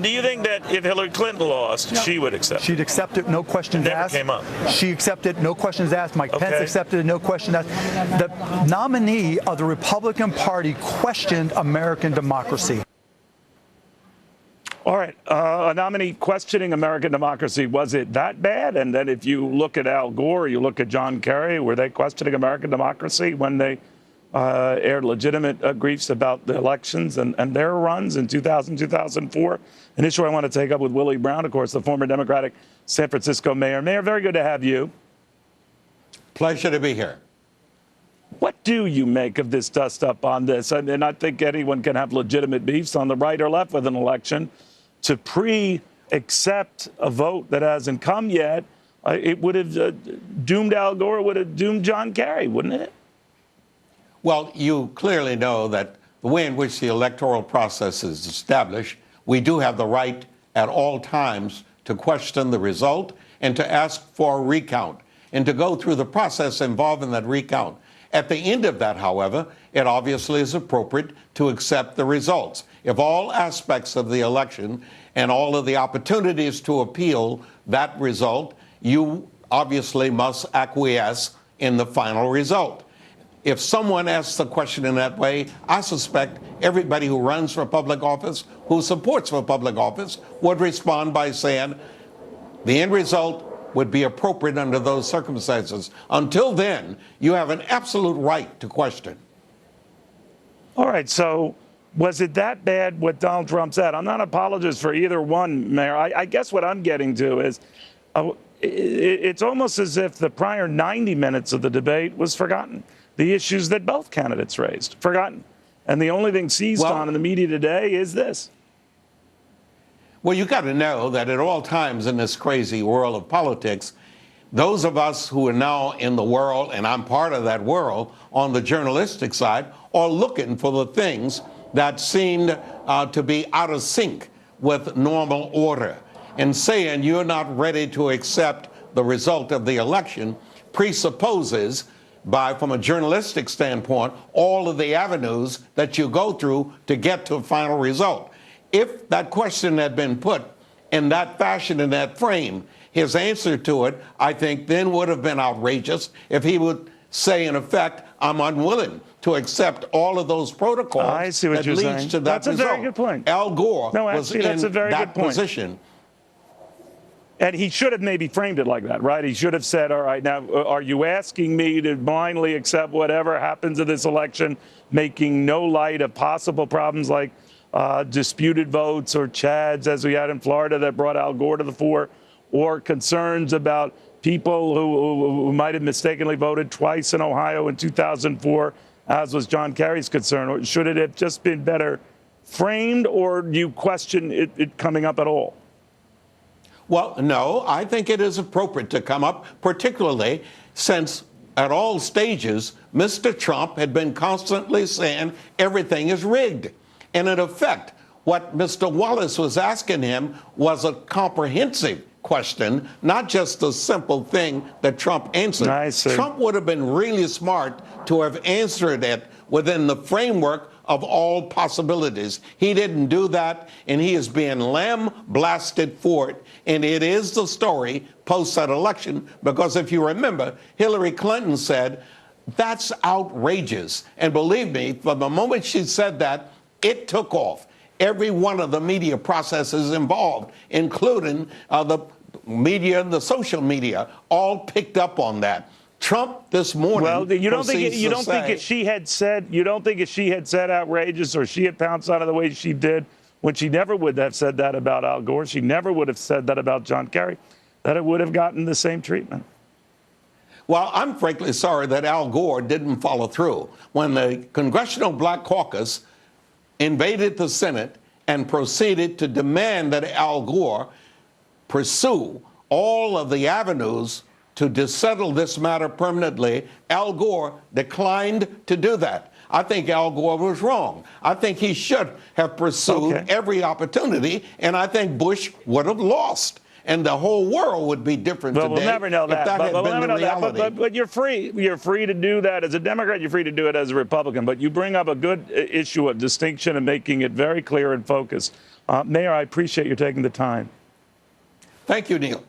Do you think that if Hillary Clinton lost, she would accept? She'd accept it, no questions asked. Never came up. She accepted, no questions asked. Mike Pence accepted it, no questions asked. The nominee of the Republican Party questioned American democracy. All right, a nominee questioning American democracy, was it that bad? And then if you look at Al Gore, you look at John Kerry, were they questioning American democracy when they aired legitimate griefs about the elections and their runs in 2000, 2004? An issue I want to take up with Willie Brown, of course, the former Democratic San Francisco mayor. Mayor, very good to have you. Pleasure to be here. What do you make of this dust-up on this? And I think anyone can have legitimate beefs on the right or left with an election. To pre-accept a vote that hasn't come yet, it would have doomed Al Gore, it would have doomed John Kerry, wouldn't it? Well, you clearly know that the way in which the electoral process is established, we do have the right at all times to question the result and to ask for a recount and to go through the process involved in that recount. At the end of that, however, it obviously is appropriate to accept the results. If all aspects of the election and all of the opportunities to appeal that result, you obviously must acquiesce in the final result. If someone asks the question in that way, I suspect everybody who runs for public office, who supports for public office, would respond by saying the end result would be appropriate under those circumstances. Until then, you have an absolute right to question. All right, so was it that bad what Donald Trump said? I'm not an apologist for either one, Mayor. I guess what I'm getting to is it's almost as if the prior 90 minutes of the debate was forgotten. The issues that both candidates raised, forgotten. And the only thing seized on in the media today is this. Well, you got to know that at all times in this crazy world of politics, those of us who are now in the world, and I'm part of that world, on the journalistic side, are looking for the things that seemed to be out of sync with normal order. And saying you're not ready to accept the result of the election presupposes, from a journalistic standpoint, all of the avenues that you go through to get to a final result. If that question had been put in that fashion, in that frame, his answer to it, I think, then would have been outrageous if he would say, in effect, I'm unwilling to accept all of those protocols that leads to that result. That's a very good point. Al Gore was in that position. And he should have maybe framed it like that, right? He should have said, all right, now, are you asking me to blindly accept whatever happens in this election, making no light of possible problems like disputed votes or chads, as we had in Florida, that brought Al Gore to the fore, or concerns about people who might have mistakenly voted twice in Ohio in 2004, as was John Kerry's concern? Or should it have just been better framed, or do you question it coming up at all? Well, no, I think it is appropriate to come up, particularly since at all stages, Mr. Trump had been constantly saying everything is rigged. And in effect, what Mr. Wallace was asking him was a comprehensive question, not just a simple thing that Trump answered. I see. Trump would have been really smart to have answered it within the framework of all possibilities. He didn't do that, and he is being lambasted for it. And it is the story post that election, because if you remember, Hillary Clinton said, that's outrageous. And believe me, from the moment she said that, it took off. Every one of the media processes involved, including the media and the social media, all picked up on that. Trump this morning. Well, you don't think if she had said outrageous, or she had pounced on it the way she did, when she never would have said that about Al Gore, she never would have said that about John Kerry, that it would have gotten the same treatment. Well, I'm frankly sorry that Al Gore didn't follow through. When the Congressional Black Caucus invaded the Senate and proceeded to demand that Al Gore pursue all of the avenues to settle this matter permanently, Al Gore declined to do that. I think Al Gore was wrong. I think he should have pursued every opportunity, and I think Bush would have lost. And the whole world would be different today. We'll never know that. But you're free. You're free to do that as a Democrat. You're free to do it as a Republican. But you bring up a good issue of distinction and making it very clear and focused Mayor, I appreciate you taking the time. Thank you, Neil.